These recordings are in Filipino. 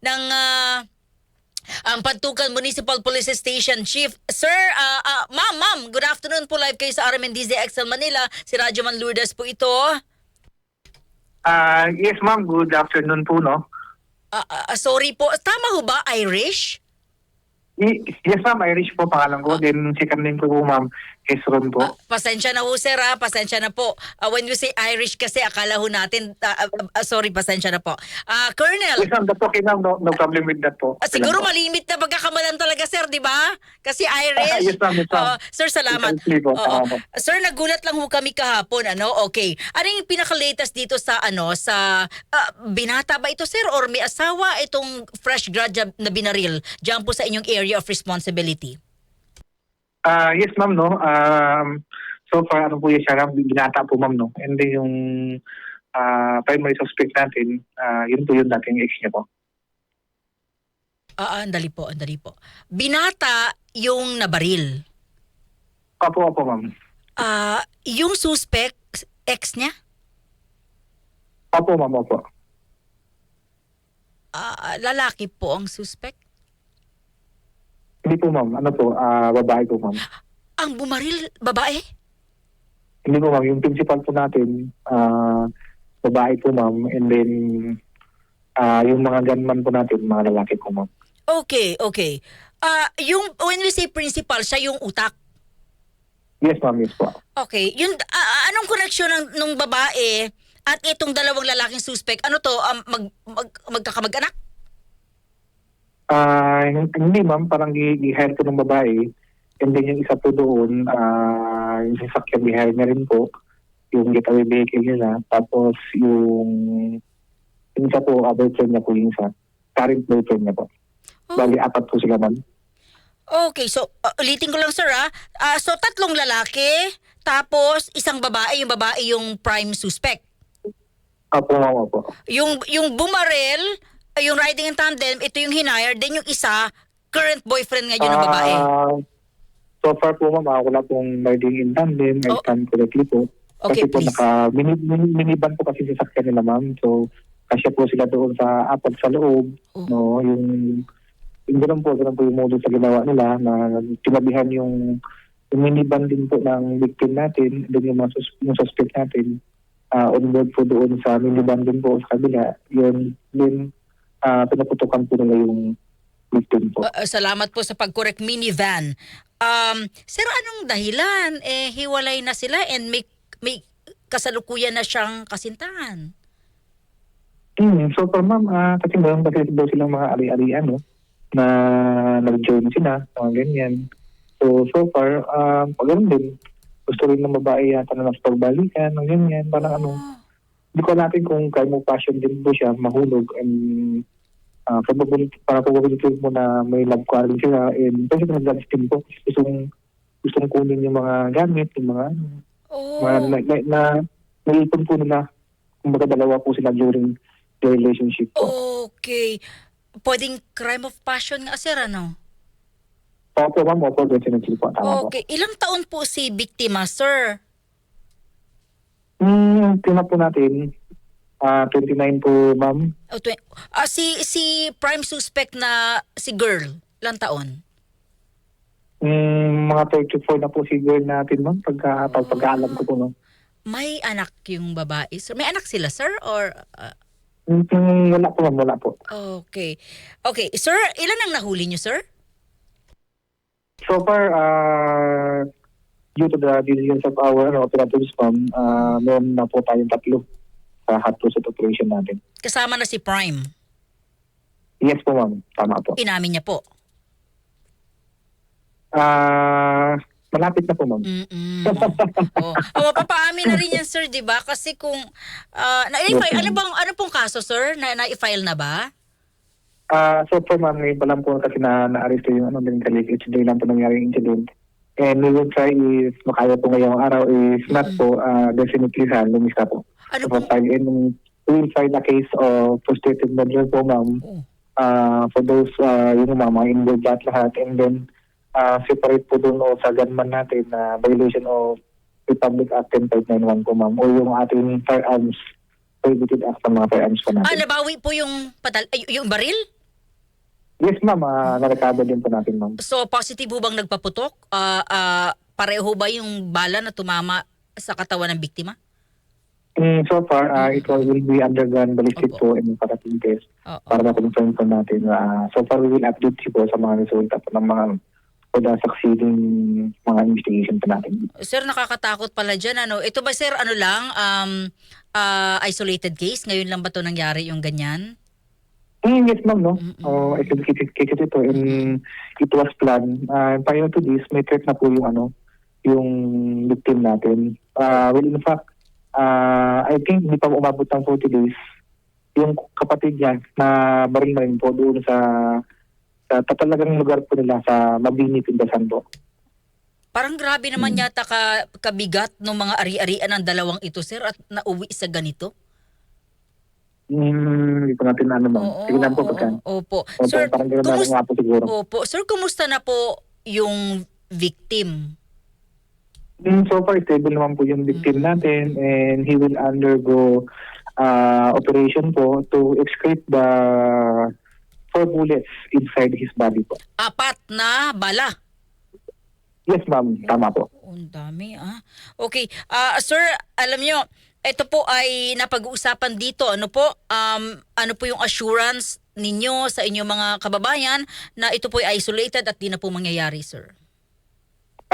ng ang Pantukan Municipal Police Station Chief. Sir, ma'am, good afternoon po, live kayo sa RMNDZ XL Manila. Si Radyo Man Lourdes po ito. Yes ma'am, good afternoon po, no? Sorry po, tama ho ba, Irish? Yes ma'am, Irish po pangalan ko. Then second name ko po ma'am, Hezron po. Pasensya na ho, sir, pasensya na po. When we say Irish kasi, akala ho natin, sorry, pasensya na po. Colonel, Yes ma'am, that's okay ma'am, no problem with that po. siguro malimit na pagkakamalan talaga, sir, di ba? Kasi Irish. Yes ma'am, yes ma'am. Sir, salamat. Exactly po, Oo. tama po. Sir, nagulat lang ho kami kahapon, Okay. Ano yung pinaka-latest dito sa, binata ba ito, sir? Or may asawa itong fresh grad na binaril diyan po sa inyong area of responsibility? Yes ma'am, no? So far, ano po yung siya, binata po ma'am, no? And then yung primary suspect natin, yun po yung dating ex niya po. Andali po. Binata yung nabaril. Opo, ma'am. Yung suspect, ex niya? Opo, ma'am, opo. Lalaki po ang suspect? Hindi po ma'am, ano po, babae po ma'am. Ang bumaril, babae? Hindi po ma'am, yung principal po natin, babae po ma'am, and then yung mga gunman po natin, mga lalaki po ma'am. Okay. When we say principal, siya yung utak. Yes ma'am, yes po. Okay. Anong koneksyon ng babae at itong dalawang lalaking suspect? Ano to? Magkakamag-anak? Hindi ma'am, parang i-hire po ng babae, and then yung isa po doon, yung sasakyan i-hire niya rin po, yung getaway vehicle nila, tapos yung isa po, boyfriend niya po yung isa, current boyfriend niya po. Bali, 4 po sila ma'am. Okay, so ulitin ko lang, sir, so 3 lalaki, tapos isang babae, yung prime suspect. Opo ma'am, opo. Yung bumarel, yung riding in tandem, ito yung hinire, then yung isa, current boyfriend ngayon ng babae. So far po ma'am, wala pong riding in tandem, I stand correctly po. Okay, Kasi po please. minivan po kasi sasakyan nila ma'am, so kasya po sila doon sa apat sa loob, no, yung ganoon po yung modus sa ginawa nila na tinabihan yung minivan din po ng victim natin, then yung mga yung suspect natin, on board po doon sa minivan din po sa kabila, yun, then pinaputukan po nila yung victim po. Salamat po sa pag-correct, minivan. Sir, anong dahilan? Hiwalay na sila and may kasalukuyan na siyang kasintahan. So for ma'am, kasi meron kasi daw silang mga ari-arian, no, na nag-join sila, mga ganyan. So far, pag ganun din, gusto rin ng babae yata na napagbalikan, mga ganyan, parang hindi ko natin kung crime of passion din po siya, mahulog, and probability mo na may love quarrel sila, and kasi nag-guns din po, gustong kunin yung mga gamit, yung mga naipon po nila, kumbaga dalawa po sila during the relationship po. Okay. Pwedeng crime of passion nga, sir, ano? Opo ma'am, opo, definitely po, tama po. Okay. Ilang taon po si biktima, sir? Tina po natin, 29 po ma'am. Si prime suspect na si girl, ilang taon? Mga 34 na po si girl natin ma'am, pagkaalam ko po, no. May anak yung babae, sir? May anak sila, sir? Or... Wala po ma'am, wala po. Okay. Okay, sir, ilan ang nahuli niyo, sir? So far, due to the diligence of our operatives ma'am, meron na po tayong 3 sa hot pursuit operation natin. Kasama na si Prime. Yes po ma'am, tama po. Inamin niya po. Malapit na po ma'am. Papaamin na rin yan, sir, di ba? Kasi kung, ano pong kaso, sir? Na-file na ba? So for ma'am, ngayon pa lang po kasi na-arresto yung din kalik. It's day lang po nangyari yung incident. And we will try if makaya po ngayong araw. If not po, definitely lumisa po. Ano So, po? we will file a case of frustrated murder po ma'am. For those, mga involved lahat. And then, separate po doon sa gunman natin na violation of Republic Act 10591 po ma'am, o yung ating firearms, prohibited act ng mga firearms po natin. Nabawi po yung baril? Yes, ma'am. Na-recover din po natin, ma'am. So positive ho bang nagpaputok? Pareho ba yung bala na tumama sa katawan ng biktima? So far, it will be undergone ballistic Opo. po and paraffin test Oo. para ma-confirm po natin. So far, we will update you po sa mga resulta po ng mga for the succeeding mga investigation po natin. Sir, nakakatakot pala dyan. Ano? Ito ba sir, ano lang, isolated case? Ngayon lang ba to nangyari yung ganyan? Yes, ma'am, no? Executed case ito and it was planned. Prior to this, may threat na po yung victim natin. Well, in fact, I think hindi pa umabot ng 40 days yung kapatid niya na baril na rin po doon sa talagang lugar po nila sa Mabini, Pindasan po. Parang grabe naman yata kabigat ng mga ari-arian ng dalawang ito, sir, at nauwi sa ganito. Hindi po natin ma'am. Sige lang po pagkan. Opo. Opo, Sir, parang gano'n na nga po siguro. Opo. Sir, kumusta na po yung victim? So far, stable naman po yung victim natin and he will undergo operation po to excrete the 4 bullets inside his body po. 4 na bala. Yes, ma'am. Tama po. Ang dami Okay. Sir, alam nyo, ito po ay napag-uusapan dito. Ano po yung assurance ninyo sa inyong mga kababayan na ito po ay isolated at di na po mangyayari, sir?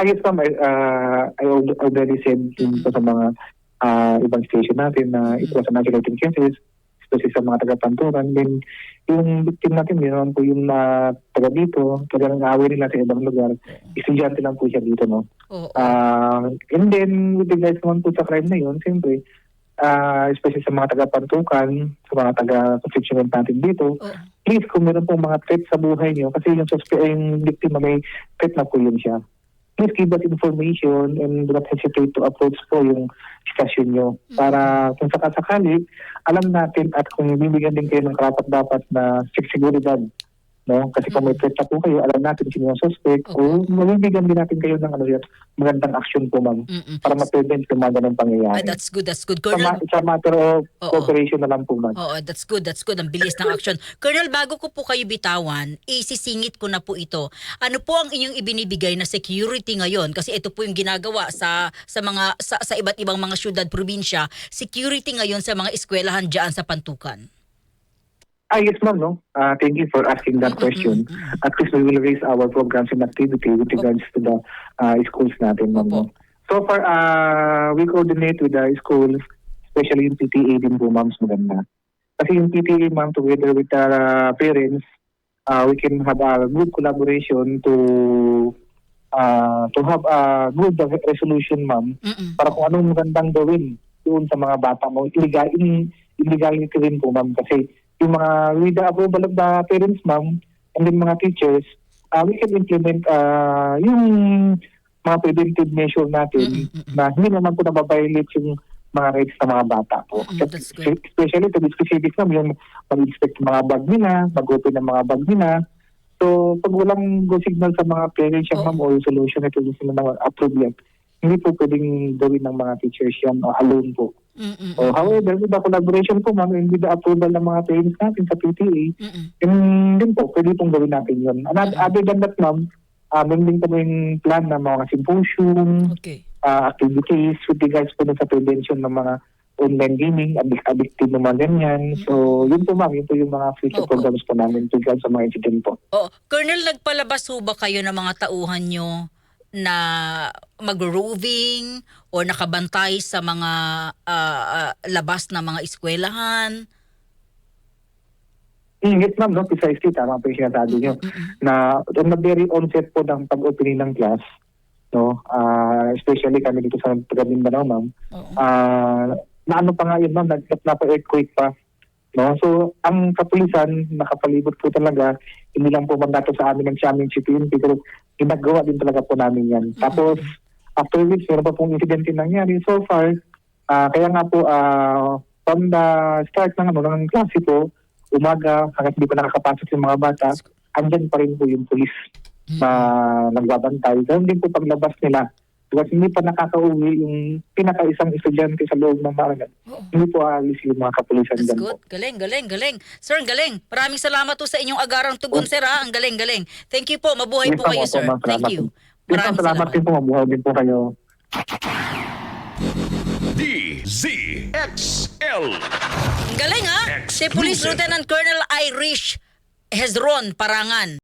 Yes, ma'am. I already said sa mga ibang station natin na it was an isolated cases, especially sa mga taga-Panturan. Then, yung victim natin, meron po yung taga dito, talagang away nila sa ibang lugar. Estudyante lang po siya dito, no? Oo. And then, with regards naman po sa crime na yun, siyempre, especially sa mga taga-Pantukan, sa mga taga-constituent natin dito, please, kung meron pong mga threat sa buhay niyo, kasi yung victim may threat na po yun siya. Please give us information and do not hesitate to approach po yung stasyon nyo. Para kung sakasakali, alam natin at kung bibigyan din kayo ng karapat-dapat na seguridad. No? Kasi kung may threat na po kayo, alam natin sino yung suspect o mabibigyan din natin kayo ng magandang action po, ma'am. Para ma-prevent yung mga ganang pangyayari. That's good. Colonel, It's a matter of cooperation na lang po, ma'am. Oo, that's good. Ang bilis ng action. Colonel, bago ko po kayo bitawan, isisingit ko na po ito. Ano po ang inyong ibinibigay na security ngayon? Kasi ito po yung ginagawa sa iba't ibang mga syudad, probinsya. Security ngayon sa mga eskwelahan diyan sa Pantukan. Yes, ma'am. No? Thank you for asking that question. At least we will raise our programs and activity with regards to the schools natin, ma'am. No? So far, we coordinate with the schools, especially yung PTA din po, ma'am, maganda. Kasi yung PTA, ma'am, together with the parents, we can have a good collaboration to have a good resolution, ma'am, para kung anong magandang gawin doon sa mga bata mo. Illegality rin po, ma'am, kasi yung mga with the approval of the parents, ma'am, and then mga teachers, we can implement yung mga preventive measure natin na hindi naman po nababiolate yung mga rights ng mga bata po. Especially to be specific, ma'am, yung mag-inspect mga bag nila, mag-open ng mga bag nila. So, pag walang go signal sa mga parents yan, ma'am, o solution ito sila na approve yan, hindi po pwedeng gawin ng mga teachers yan alone po. However, with the collaboration po, ma'am, and with the approval ng mga parents natin sa PTA, din po, pwede pong gawin natin yun. Other than that, ma'am, meron din kami yung plan ng mga symposium, activities with regards po sa prevention ng mga online gaming, addictive ng mga ganyan. So, yun po, ma'am, yun po yung mga future programs po namin with regards sa mga incident po. Colonel, nagpalabas ho ba kayo ng mga tauhan nyo na mag-roving o nakabantay sa mga labas na mga eskwelahan? Yes, ma'am, no? Precisely, tama po yung sinasabi nyo. Na on the very onset po ng pag-opening ng class, no? Especially kami dito sa Mindanao, ma'am, na ano pa nga yun, ma'am, napa-earthquake pa. No? So, ang kapulisan, nakapalibot po talaga, hindi lang po mandato sa amin ng Xiamen CPNP, pero ginagawa din talaga po namin yan. Tapos, after which, meron pa pong incident yung nangyari. So far, kaya nga po, from the start ng klase po, umaga, hanggang hindi pa nakakapasok yung mga bata, andyan pa rin po yung police na nagbabantay. Ganun din po paglabas nila Because hindi pa nakakauwi yung pinaka-isang estudyante sa loob ng barangan. Hindi po aalis yung mga kapulisan That's dyan good. po. Galing. Sir, ang galing. Maraming salamat po sa inyong agarang tugon, sir, ha? Ang galing. Thank you po. Mabuhay po Yes, kayo, ma'am, sir. ma'am, Thank salamat you. po. Yes, ma'am, salamat din po. Mabuhay din po kayo. DZXL. Ang galing, ha? Si Police Exclusive. Lieutenant Colonel Irish Hezron Parangan.